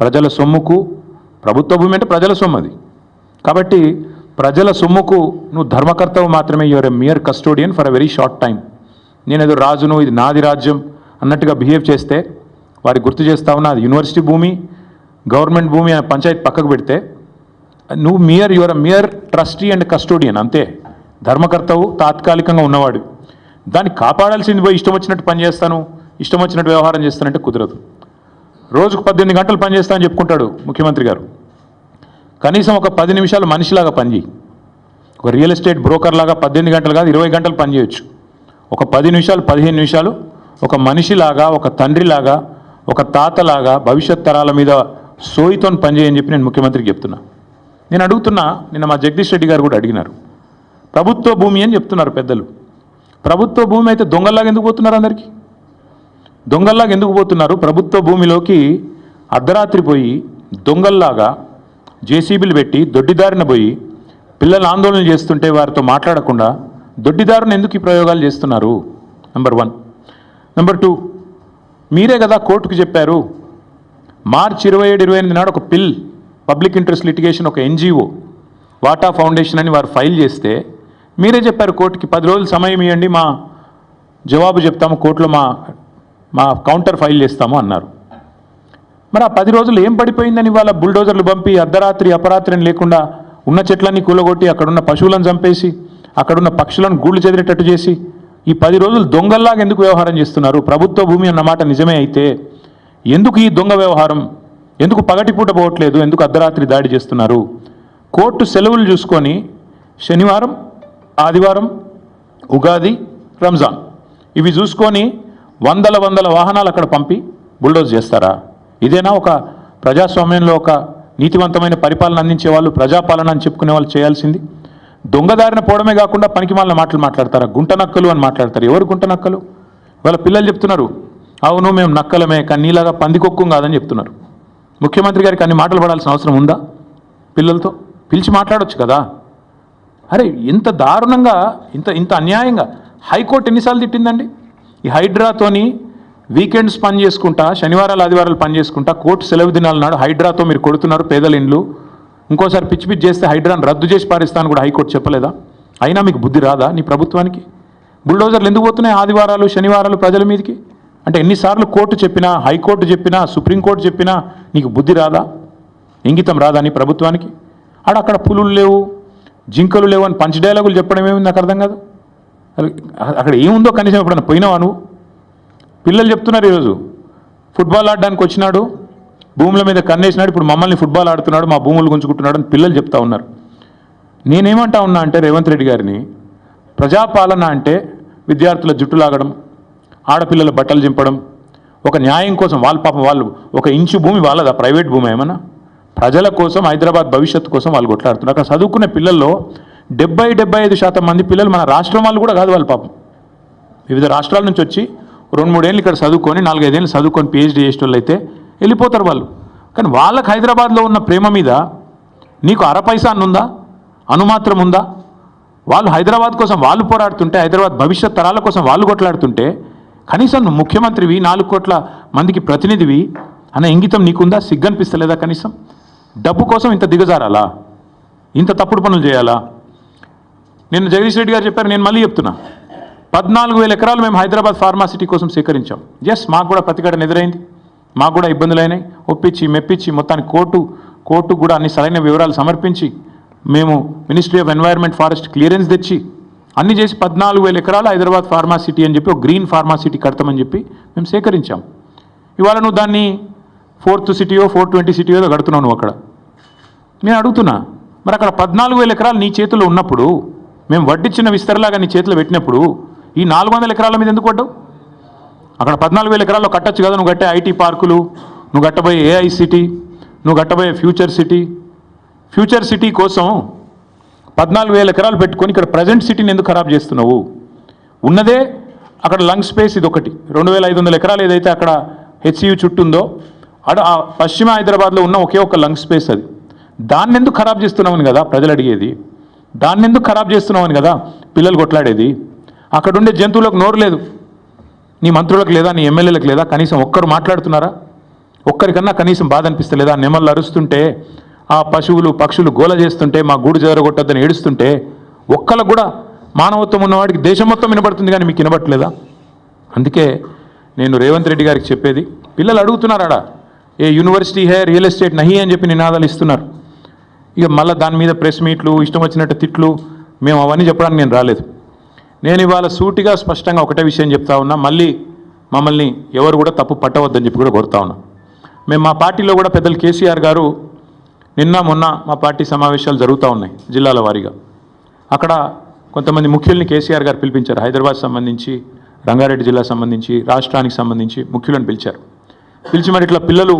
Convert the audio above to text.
ప్రజల సొమ్ముకు, ప్రభుత్వ భూమి అంటే ప్రజల సొమ్ము అది, కాబట్టి ప్రజల సొమ్ముకు నువ్వు ధర్మకర్తవు మాత్రమే. Your a mere custodian for a very short time. నేనేదో రాజును, ఇది నాది రాజ్యం అన్నట్టుగా బిహేవ్ చేస్తే వారికి గుర్తు చేస్తా ఉన్నా, అది యూనివర్సిటీ భూమి, గవర్నమెంట్ భూమి, పంచాయతీ పక్కకు పెడితే నువ్వు your mere trustee and custodian అంతే. ధర్మకర్తవు తాత్కాలికంగా ఉన్నవాడు, దాన్ని కాపాడాల్సింది పోయి ఇష్టం వచ్చినట్టు పనిచేస్తాను, ఇష్టం వచ్చినట్టు వ్యవహారం చేస్తానంటే కుదరదు. రోజుకు 18 గంటలు పనిచేస్తానని చెప్పుకుంటాడు ముఖ్యమంత్రి గారు. కనీసం ఒక 10 నిమిషాలు మనిషిలాగా పనిచేయి. ఒక రియల్ ఎస్టేట్ బ్రోకర్ లాగా 18 గంటలు కాదు 20 గంటలు పనిచేయచ్చు. ఒక 10 నిమిషాలు 15 నిమిషాలు ఒక మనిషిలాగా, ఒక తండ్రిలాగా, ఒక తాతలాగా భవిష్యత్ తరాల మీద సోయితో పనిచేయని చెప్పి నేను ముఖ్యమంత్రికి చెప్తున్నా. నేను అడుగుతున్నా, నిన్న మా జగదీష్ రెడ్డి గారు కూడా అడిగినారు, ప్రభుత్వ భూమి అని చెప్తున్నారు పెద్దలు. ప్రభుత్వ భూమి అయితే దొంగల్లాగా ఎందుకు పోతున్నారు? అందరికీ దొంగల్లాగా ఎందుకు పోతున్నారు? ప్రభుత్వ భూమిలోకి అర్ధరాత్రి పోయి దొంగల్లాగా జేసీబీలు పెట్టి దొడ్డిదారిన పోయి పిల్లలు ఆందోళన చేస్తుంటే వారితో మాట్లాడకుండా దొడ్డిదారుని ఎందుకు ఈ ప్రయోగాలు చేస్తున్నారు? నెంబర్ 1. నెంబర్ 2, మీరే కదా కోర్టుకు చెప్పారు, మార్చి 27-28 నాడు ఒక పబ్లిక్ ఇంట్రెస్ట్ లిటిగేషన్, ఒక ఎన్జిఓ వాటా ఫౌండేషన్ అని వారు ఫైల్ చేస్తే మీరే చెప్పారు కోర్టుకి 10 రోజులు సమయం ఇవ్వండి, మా జవాబు చెప్తాము, కోర్టులో మా కౌంటర్ ఫైల్ చేస్తాము అన్నారు. మరి ఆ 10 రోజులు ఏం పడిపోయిందని వాళ్ళ బుల్డోజర్లు పంపి అర్ధరాత్రి అపరాత్రి లేకుండా ఉన్న చెట్లన్నీ కూలగొట్టి అక్కడున్న పశువులను చంపేసి అక్కడున్న పక్షులను గూళ్ళు చెదిరేటట్టు చేసి ఈ 10 రోజులు దొంగల్లాగా ఎందుకు వ్యవహారం చేస్తున్నారు? ప్రభుత్వ భూమి అన్నమాట నిజమే అయితే ఎందుకు ఈ దొంగ వ్యవహారం? ఎందుకు పగటిపూట పోవట్లేదు? ఎందుకు అర్ధరాత్రి దాడి చేస్తున్నారు? కోర్టు సెలవులు చూసుకొని శనివారం, ఆదివారం, ఉగాది, రంజాన్ ఇవి చూసుకొని వందల వాహనాలు అక్కడ పంపి బుల్డోజ్ చేస్తారా? ఇదేనా ఒక ప్రజాస్వామ్యంలో ఒక నీతివంతమైన పరిపాలన అందించే వాళ్ళు, ప్రజాపాలన అని చెప్పుకునే వాళ్ళు చేయాల్సింది? దొంగదారిన పోవడమే కాకుండా పనికిమాలిన మాటలు మాట్లాడతారా? గుంట నక్కలు అని మాట్లాడతారు. ఎవరు గుంట నక్కలు? వాళ్ళ పిల్లలు చెప్తున్నారు, అవును మేము నక్కలమే కానీ నీలాగా పందికొక్కు కాదని చెప్తున్నారు. ముఖ్యమంత్రి గారికి అన్ని మాటలు పడాల్సిన అవసరం ఉందా? పిల్లలతో పిలిచి మాట్లాడవచ్చు కదా. అరే ఇంత దారుణంగా, ఇంత అన్యాయంగా హైకోర్టు ఎన్నిసార్లు తిట్టిందండి? ఈ హైడ్రాతోని వీకెండ్స్ పని చేసుకుంటా, శనివారాలు ఆదివారాలు పని చేసుకుంటా, కోర్టు సెలవు దినాల నాడు హైడ్రాతో మీరు కొడుతున్నారు పేదల ఇండ్లు, ఇంకోసారి పిచ్చి చేస్తే హైడ్రాను రద్దు చేసి పారిస్తాను కూడా హైకోర్టు చెప్పలేదా? అయినా మీకు బుద్ధి రాదా నీ ప్రభుత్వానికి? బుల్డోజర్లు ఎందుకు పోతున్నాయి ఆదివారాలు శనివారాలు ప్రజల మీదకి? అంటే ఎన్నిసార్లు కోర్టు చెప్పినా, హైకోర్టు చెప్పినా, సుప్రీంకోర్టు చెప్పినా నీకు బుద్ధి రాదా? ఇంగితం రాదా నీ ప్రభుత్వానికి? అక్కడ పులులు లేవు, జింకలు లేవు అని పంచ్ డైలాగులు చెప్పడం ఏముంది నాకు అర్థం కాదు. అక్కడ ఏముందో కనీసం ఎప్పుడన్నా పోయినావా నువ్వు? పిల్లలు చెప్తున్నారు, ఈరోజు ఫుట్బాల్ ఆడడానికి వచ్చినాడు, భూముల మీద కన్నేసినాడు, ఇప్పుడు మమ్మల్ని ఫుట్బాల్ ఆడుతున్నాడు, మా భూములు గుంజుకుంటున్నాడు అని పిల్లలు చెప్తా ఉన్నారు. నేనేమంటా ఉన్నా అంటే రేవంత్ రెడ్డి గారిని, ప్రజాపాలన అంటే విద్యార్థుల జుట్టు లాగడం, ఆడపిల్లల బట్టలు చింపడం, ఒక న్యాయం కోసం వాళ్ళు ఒక ఇంచు భూమి వాళ్ళదా? ప్రైవేట్ భూమి ఏమన్నా? ప్రజల కోసం, హైదరాబాద్ భవిష్యత్తు కోసం వాళ్ళు కొట్లాడుతున్నారు. అక్కడ చదువుకునే పిల్లల్లో 70-75% మంది పిల్లలు మన రాష్ట్రం వాళ్ళు కూడా కాదు. వాళ్ళు పాపం వివిధ రాష్ట్రాల నుంచి వచ్చి 2-3 ఏళ్ళు ఇక్కడ చదువుకొని 4-5 ఏళ్ళు చదువుకొని PhD చేసే వాళ్ళు అయితే వెళ్ళిపోతారు వాళ్ళు. కానీ వాళ్ళకి హైదరాబాద్లో ఉన్న ప్రేమ మీద నీకు అరపైసా అన్నుందా? అనుమాత్రం ఉందా? వాళ్ళు హైదరాబాద్ కోసం వాళ్ళు పోరాడుతుంటే, హైదరాబాద్ భవిష్యత్ తరాల కోసం వాళ్ళు కొట్లాడుతుంటే కనీసం నువ్వు ముఖ్యమంత్రివి, 4 కోట్ల మందికి ప్రతినిధివి అనే ఇంగితం నీకుందా? సిగ్గనిపిస్తలేదా? కనీసం డబ్బు కోసం ఇంత దిగజారాలా? ఇంత తప్పుడు పనులు చేయాలా? నిన్న జగదీష్ రెడ్డి గారు చెప్పారు, నేను మళ్ళీ చెప్తున్నా, 14,000 ఎకరాలు మేము హైదరాబాద్ ఫార్మాసిటీ కోసం సేకరించాం. ఎస్, మాకు కూడా ప్రతిఘటన ఎదురైంది, మాకు కూడా ఇబ్బందులు అయినాయి. ఒప్పించి మెప్పించి మొత్తానికి కోర్టు కూడా అన్ని సరైన వివరాలు సమర్పించి మేము ministry of environment forest clearance తెచ్చి అన్ని చేసి 14,000 ఎకరాలు హైదరాబాద్ ఫార్మాసిటీ అని చెప్పి ఒక గ్రీన్ ఫార్మాసిటీ కడతామని చెప్పి మేము సేకరించాం. ఇవాళ నువ్వు దాన్ని 4th సిటీయో 420 సిటీయో కడుతున్నావు నువ్వు అక్కడ. నేను అడుగుతున్నా, మరి అక్కడ 14,000 ఎకరాలు నీ చేతిలో ఉన్నప్పుడు, మేము వడ్డిచ్చిన విస్తరలాగా నీ చేతిలో పెట్టినప్పుడు ఈ 400 ఎకరాల మీద ఎందుకు పడ్డావు? అక్కడ 14,000 ఎకరాల్లో కట్టచ్చు కదా. నువ్వు కట్టే ఐటీ పార్కులు, నువ్వు కట్టబోయే AI సిటీ, నువ్వు కట్టబోయే ఫ్యూచర్ సిటీ కోసం 14,000 ఎకరాలు పెట్టుకొని ఇక్కడ ప్రజెంట్ సిటీని ఎందుకు ఖరాబ్ చేస్తున్నావు? ఉన్నదే అక్కడ లంగ్ స్పేస్ ఇది ఒకటి, 2,500 ఎకరాలు ఏదైతే అక్కడ HCU చుట్టూ ఉందో ఆ పశ్చిమ హైదరాబాద్లో ఉన్న ఒకే ఒక లంగ్ స్పేస్ అది. దాన్ని ఎందుకు ఖరాబ్ చేస్తున్నామని కదా ప్రజలు అడిగేది. దాన్ని ఎందుకు ఖరాబ్ చేస్తున్నామని కదా పిల్లలు కొట్లాడేది. అక్కడ ఉండే జంతువులకు నోరు లేదు, నీ మంత్రులకు లేదా, నీ ఎమ్మెల్యేలకు లేదా? కనీసం ఒక్కరు మాట్లాడుతున్నారా? ఒక్కరికన్నా కనీసం బాధ అనిపిస్తలేదా? నెమళ్ళు అరుస్తుంటే, ఆ పశువులు పక్షులు గోల చేస్తుంటే, మా గూడు జరగొట్టద్దని ఏడుస్తుంటే, ఒక్కళ్ళకు కూడా మానవత్వం ఉన్నవాడికి దేశం మొత్తం వినబడుతుంది, కానీ మీకు వినబట్టలేదా? అందుకే నేను రేవంత్ రెడ్డి గారికి చెప్పేది, పిల్లలు అడుగుతున్నారాడా ఏ యూనివర్సిటీ హే రియల్ ఎస్టేట్ నహి అని చెప్పి నినాదాలు ఇస్తున్నారు. ఇక మళ్ళీ దాని మీద ప్రెస్ మీట్లు, ఇష్టం వచ్చినట్టు తిట్లు, మేము అవన్నీ చెప్పడానికి నేను రాలేదు. నేను ఇవాళ సూటిగా స్పష్టంగా ఒకటే విషయం చెప్తా ఉన్నా, మళ్ళీ మమ్మల్ని ఎవరు కూడా తప్పు పట్టవద్దని చెప్పి కూడా కోరుతా ఉన్నా. మేము మా పార్టీలో కూడా పెద్దలు కేసీఆర్ గారు నిన్న మొన్న మా పార్టీ సమావేశాలు జరుగుతూ ఉన్నాయి జిల్లాల వారీగా. అక్కడ కొంతమంది ముఖ్యుల్ని కేసీఆర్ గారు పిలిపించారు. హైదరాబాద్ సంబంధించి, రంగారెడ్డి జిల్లా సంబంధించి, రాష్ట్రానికి సంబంధించి ముఖ్యులను పిలిచారు. పిలిచి మరి ఇట్లా పిల్లలు